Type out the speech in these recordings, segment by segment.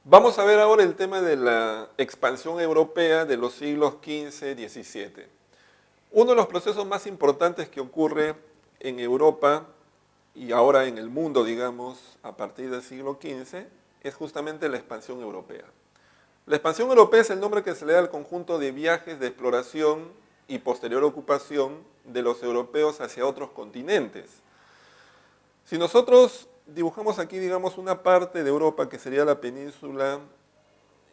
Vamos a ver ahora el tema de la expansión europea de los siglos XV-XVII. Uno de los procesos más importantes que ocurre en Europa y ahora en el mundo, digamos, a partir del siglo XV, es justamente la expansión europea. La expansión europea es el nombre que se le da al conjunto de viajes de exploración y posterior ocupación de los europeos hacia otros continentes. Si nosotros dibujamos aquí, digamos, una parte de Europa que sería la península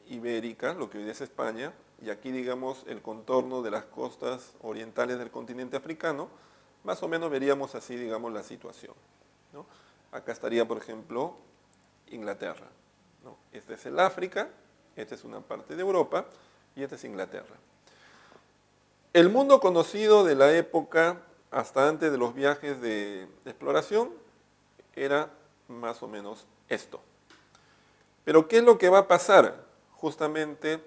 ibérica, lo que hoy es España, y aquí, digamos, el contorno de las costas orientales del continente africano, más o menos veríamos así, digamos, la situación, ¿no? Acá estaría, por ejemplo, Inglaterra, ¿no? Este es el África, esta es una parte de Europa y esta es Inglaterra. El mundo conocido de la época hasta antes de los viajes de exploración era más o menos esto. Pero ¿qué es lo que va a pasar justamente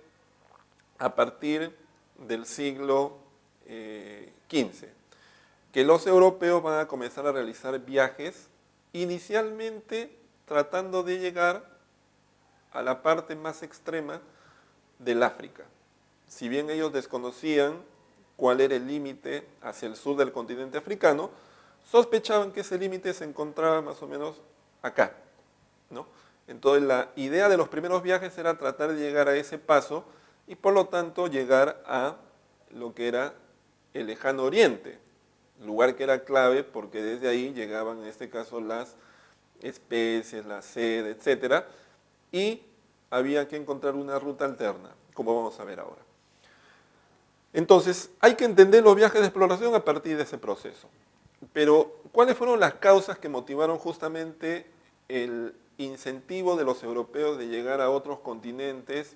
a partir del siglo XV? Que los europeos van a comenzar a realizar viajes inicialmente tratando de llegar a la parte más extrema del África. Si bien ellos desconocían cuál era el límite hacia el sur del continente africano, sospechaban que ese límite se encontraba más o menos acá, ¿no? Entonces la idea de los primeros viajes era tratar de llegar a ese paso y por lo tanto llegar a lo que era el lejano oriente, lugar que era clave porque desde ahí llegaban en este caso las especies, la seda, etcétera, y había que encontrar una ruta alterna, como vamos a ver ahora. Entonces, hay que entender los viajes de exploración a partir de ese proceso. Pero, ¿cuáles fueron las causas que motivaron justamente el incentivo de los europeos de llegar a otros continentes?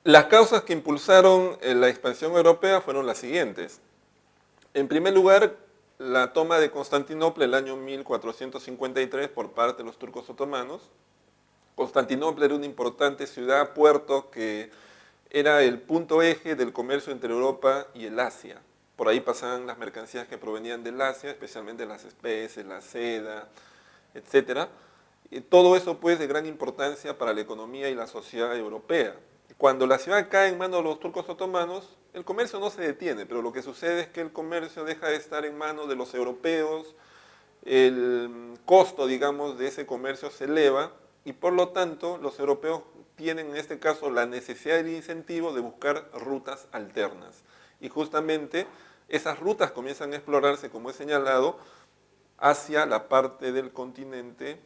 Las causas que impulsaron la expansión europea fueron las siguientes. En primer lugar, la toma de Constantinopla el año 1453 por parte de los turcos otomanos. Constantinopla era una importante ciudad, puerto, que era el punto eje del comercio entre Europa y el Asia. Por ahí pasaban las mercancías que provenían del Asia, especialmente las especies, la seda, etc. Y todo eso pues de gran importancia para la economía y la sociedad europea. Cuando la ciudad cae en manos de los turcos otomanos, el comercio no se detiene, pero lo que sucede es que el comercio deja de estar en manos de los europeos, el costo, digamos, de ese comercio se eleva y por lo tanto los europeos tienen en este caso la necesidad y el incentivo de buscar rutas alternas. Y justamente esas rutas comienzan a explorarse, como he señalado, hacia la parte del continente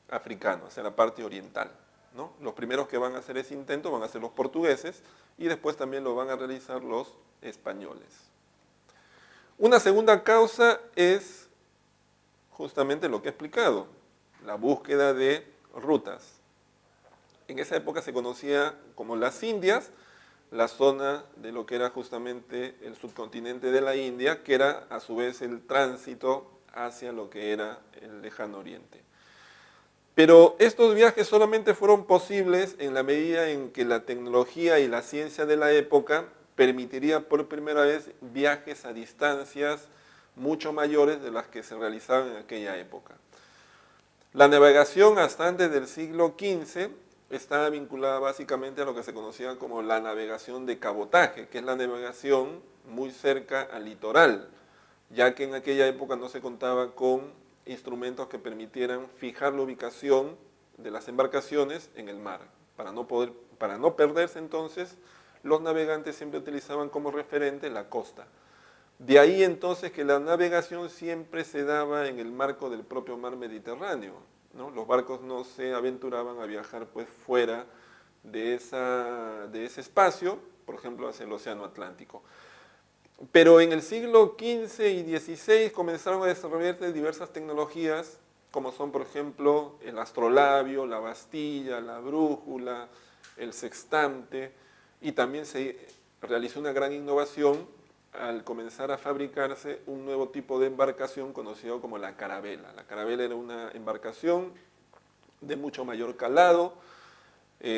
africano, hacia la parte oriental, ¿no? Los primeros que van a hacer ese intento van a ser los portugueses y después también lo van a realizar los españoles. Una segunda causa es justamente lo que he explicado, la búsqueda de rutas. En esa época se conocía como las Indias, la zona de lo que era justamente el subcontinente de la India, que era a su vez el tránsito hacia lo que era el lejano oriente. Pero estos viajes solamente fueron posibles en la medida en que la tecnología y la ciencia de la época permitiría por primera vez viajes a distancias mucho mayores de las que se realizaban en aquella época. La navegación hasta antes del siglo XV estaba vinculada básicamente a lo que se conocía como la navegación de cabotaje, que es la navegación muy cerca al litoral, ya que en aquella época no se contaba con instrumentos que permitieran fijar la ubicación de las embarcaciones en el mar. Para no perderse entonces, los navegantes siempre utilizaban como referente la costa. De ahí entonces que la navegación siempre se daba en el marco del propio mar Mediterráneo, ¿no? Los barcos no se aventuraban a viajar pues fuera de ese espacio, por ejemplo hacia el Océano Atlántico. Pero en el siglo XV y XVI comenzaron a desarrollarse diversas tecnologías, como son por ejemplo el astrolabio, la bastilla, la brújula, el sextante, y también se realizó una gran innovación al comenzar a fabricarse un nuevo tipo de embarcación conocido como la carabela. La carabela era una embarcación de mucho mayor calado,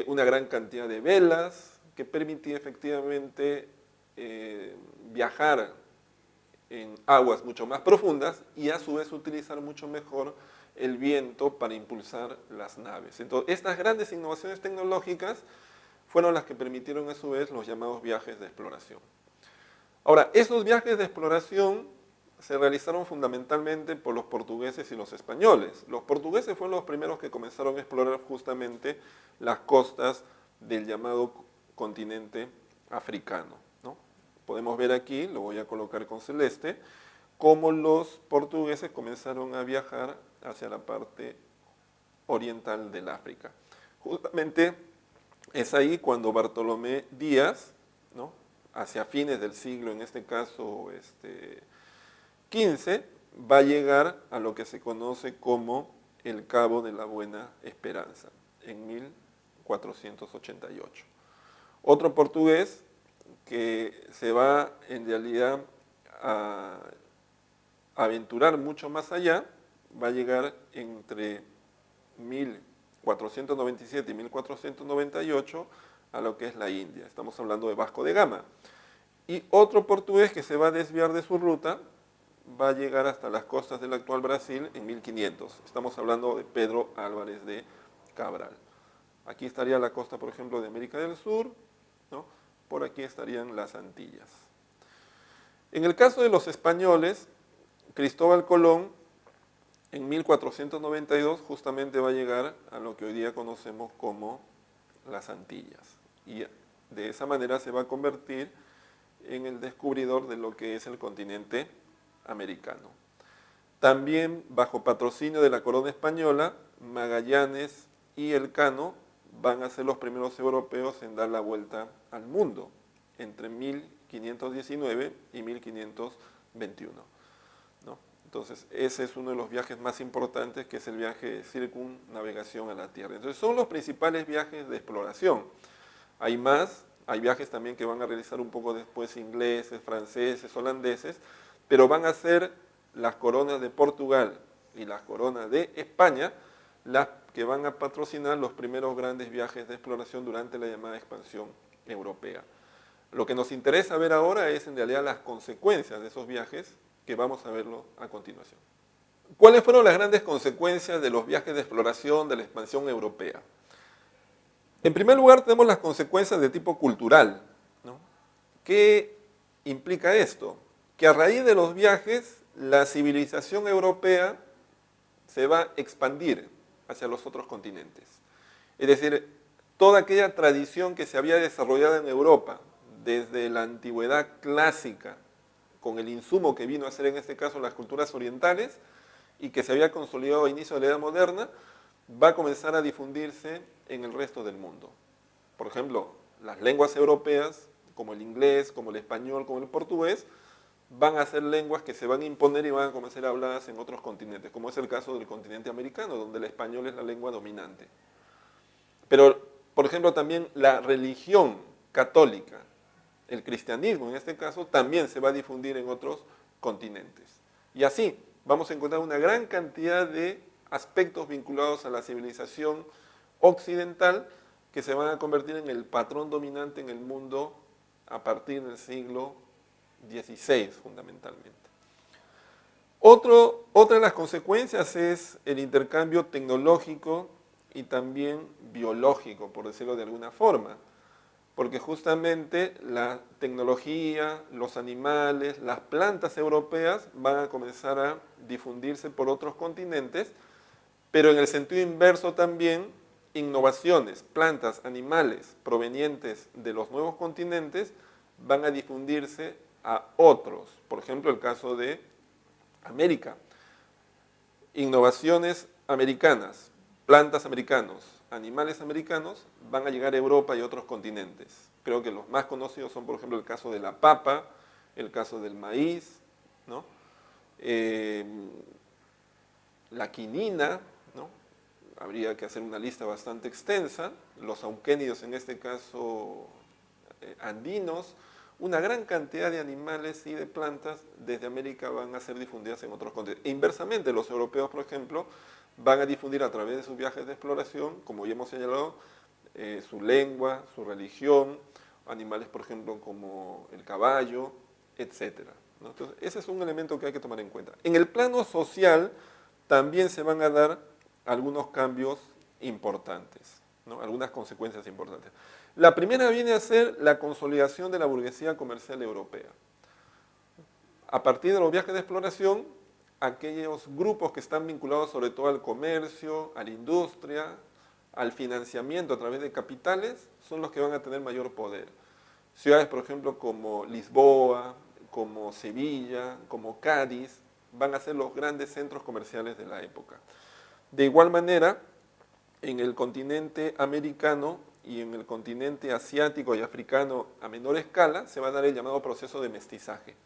una gran cantidad de velas, que permitía efectivamente viajar en aguas mucho más profundas y a su vez utilizar mucho mejor el viento para impulsar las naves. Entonces, estas grandes innovaciones tecnológicas fueron las que permitieron a su vez los llamados viajes de exploración. Ahora, esos viajes de exploración se realizaron fundamentalmente por los portugueses y los españoles. Los portugueses fueron los primeros que comenzaron a explorar justamente las costas del llamado continente africano, ¿no? Podemos ver aquí, lo voy a colocar con celeste, cómo los portugueses comenzaron a viajar hacia la parte oriental del África. Justamente es ahí cuando Bartolomé Díaz, ¿no?, hacia fines del siglo, en este caso XV, va a llegar a lo que se conoce como el Cabo de la Buena Esperanza, en 1488. Otro portugués que se va en realidad a aventurar mucho más allá, va a llegar entre 1497 y 1498 a lo que es la India. Estamos hablando de Vasco de Gama. Y otro portugués que se va a desviar de su ruta va a llegar hasta las costas del actual Brasil en 1500. Estamos hablando de Pedro Álvarez de Cabral. Aquí estaría la costa, por ejemplo, de América del Sur, ¿no? Por aquí estarían las Antillas. En el caso de los españoles, Cristóbal Colón, en 1492, justamente va a llegar a lo que hoy día conocemos como las Antillas. Y de esa manera se va a convertir en el descubridor de lo que es el continente americano. También, bajo patrocinio de la corona española, Magallanes y Elcano van a ser los primeros europeos en dar la vuelta al mundo, entre 1519 y 1521. ¿No? Entonces, ese es uno de los viajes más importantes, que es el viaje de circunnavegación a la Tierra. Entonces, son los principales viajes de exploración. Hay más, hay viajes también que van a realizar un poco después ingleses, franceses, holandeses, pero van a ser las coronas de Portugal y las coronas de España las que van a patrocinar los primeros grandes viajes de exploración durante la llamada expansión europea. Lo que nos interesa ver ahora es en realidad las consecuencias de esos viajes, que vamos a verlo a continuación. ¿Cuáles fueron las grandes consecuencias de los viajes de exploración de la expansión europea? En primer lugar, tenemos las consecuencias de tipo cultural, ¿no? ¿Qué implica esto? Que a raíz de los viajes, la civilización europea se va a expandir hacia los otros continentes. Es decir, toda aquella tradición que se había desarrollado en Europa desde la antigüedad clásica, con el insumo que vino a ser en este caso las culturas orientales, y que se había consolidado a inicio de la Edad Moderna, va a comenzar a difundirse en el resto del mundo. Por ejemplo, las lenguas europeas, como el inglés, como el español, como el portugués, van a ser lenguas que se van a imponer y van a comenzar a ser habladas en otros continentes, como es el caso del continente americano, donde el español es la lengua dominante. Pero, por ejemplo, también la religión católica, el cristianismo en este caso, también se va a difundir en otros continentes. Y así vamos a encontrar una gran cantidad de aspectos vinculados a la civilización occidental que se van a convertir en el patrón dominante en el mundo a partir del siglo XVI, fundamentalmente. Otra de las consecuencias es el intercambio tecnológico y también biológico, por decirlo de alguna forma, porque justamente la tecnología, los animales, las plantas europeas van a comenzar a difundirse por otros continentes, pero en el sentido inverso también, innovaciones, plantas, animales provenientes de los nuevos continentes van a difundirse a otros. Por ejemplo, el caso de América. Innovaciones americanas, plantas americanos, animales americanos van a llegar a Europa y otros continentes. Creo que los más conocidos son, por ejemplo, el caso de la papa, el caso del maíz, ¿no? La quinina, ¿no? Habría que hacer una lista bastante extensa, los auquénidos en este caso andinos, una gran cantidad de animales y de plantas desde América van a ser difundidas en otros continentes. E inversamente, los europeos, por ejemplo, van a difundir a través de sus viajes de exploración, como ya hemos señalado, su lengua, su religión, animales, por ejemplo, como el caballo, etc., ¿no? Entonces, ese es un elemento que hay que tomar en cuenta. En el plano social, también se van a dar algunos cambios importantes, ¿no? Algunas consecuencias importantes. La primera viene a ser la consolidación de la burguesía comercial europea. A partir de los viajes de exploración, aquellos grupos que están vinculados sobre todo al comercio, a la industria, al financiamiento a través de capitales, son los que van a tener mayor poder. Ciudades, por ejemplo, como Lisboa, como Sevilla, como Cádiz, van a ser los grandes centros comerciales de la época. De igual manera, en el continente americano y en el continente asiático y africano a menor escala, se va a dar el llamado proceso de mestizaje.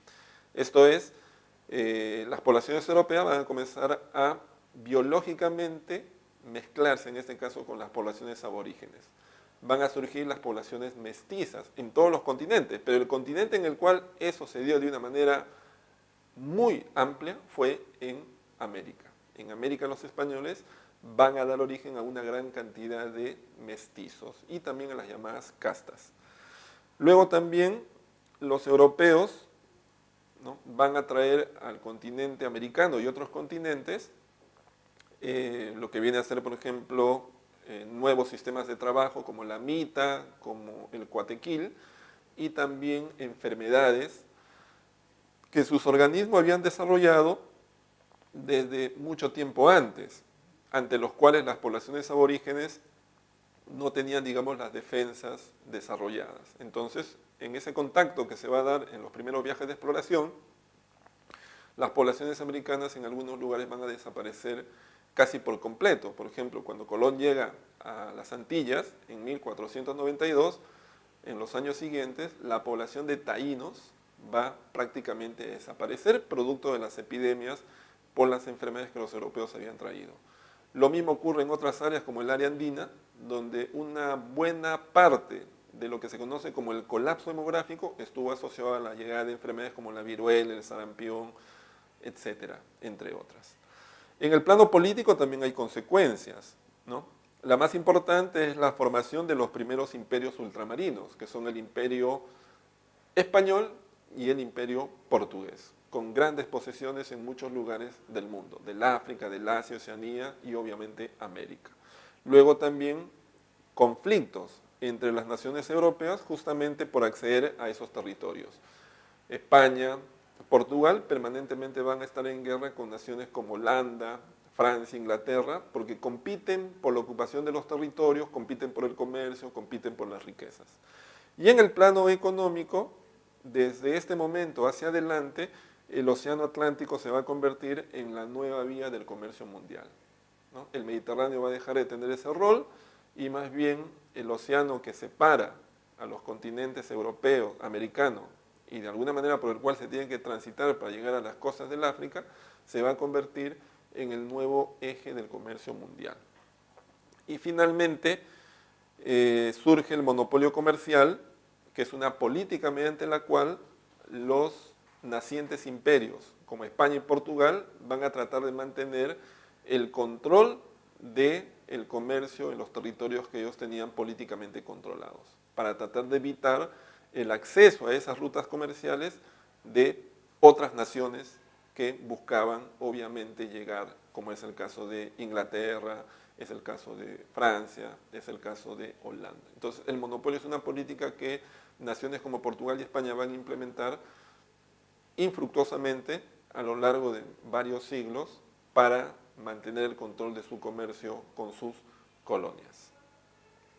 Esto es, las poblaciones europeas van a comenzar a biológicamente mezclarse, en este caso, con las poblaciones aborígenes. Van a surgir las poblaciones mestizas en todos los continentes, pero el continente en el cual eso se dio de una manera muy amplia fue en América. En América los españoles van a dar origen a una gran cantidad de mestizos y también a las llamadas castas. Luego también los europeos, ¿no?, van a traer al continente americano y otros continentes lo que viene a ser, por ejemplo, nuevos sistemas de trabajo como la mita, como el cuatequil, y también enfermedades que sus organismos habían desarrollado desde mucho tiempo antes, ante los cuales las poblaciones aborígenes no tenían, digamos, las defensas desarrolladas. Entonces, en ese contacto que se va a dar en los primeros viajes de exploración, las poblaciones americanas en algunos lugares van a desaparecer casi por completo. Por ejemplo, cuando Colón llega a las Antillas en 1492, en los años siguientes, la población de taínos va prácticamente a desaparecer, producto de las epidemias por las enfermedades que los europeos habían traído. Lo mismo ocurre en otras áreas como el área andina, donde una buena parte de lo que se conoce como el colapso demográfico estuvo asociado a la llegada de enfermedades como la viruela, el sarampión, etcétera, entre otras. En el plano político también hay consecuencias, ¿no? La más importante es la formación de los primeros imperios ultramarinos, que son el imperio español y el imperio portugués, con grandes posesiones en muchos lugares del mundo, del África, del Asia, Oceanía y obviamente América. Luego también conflictos entre las naciones europeas justamente por acceder a esos territorios. España, Portugal permanentemente van a estar en guerra con naciones como Holanda, Francia, Inglaterra, porque compiten por la ocupación de los territorios, compiten por el comercio, compiten por las riquezas. Y en el plano económico, desde este momento hacia adelante, el océano Atlántico se va a convertir en la nueva vía del comercio mundial, ¿no? El Mediterráneo va a dejar de tener ese rol y más bien el océano que separa a los continentes europeo, americano y de alguna manera por el cual se tienen que transitar para llegar a las costas del África, se va a convertir en el nuevo eje del comercio mundial. Y finalmente surge el monopolio comercial, que es una política mediante la cual los nacientes imperios, como España y Portugal, van a tratar de mantener el control del comercio en los territorios que ellos tenían políticamente controlados, para tratar de evitar el acceso a esas rutas comerciales de otras naciones que buscaban obviamente llegar, como es el caso de Inglaterra, es el caso de Francia, es el caso de Holanda. Entonces el monopolio es una política que naciones como Portugal y España van a implementar infructuosamente a lo largo de varios siglos para mantener el control de su comercio con sus colonias.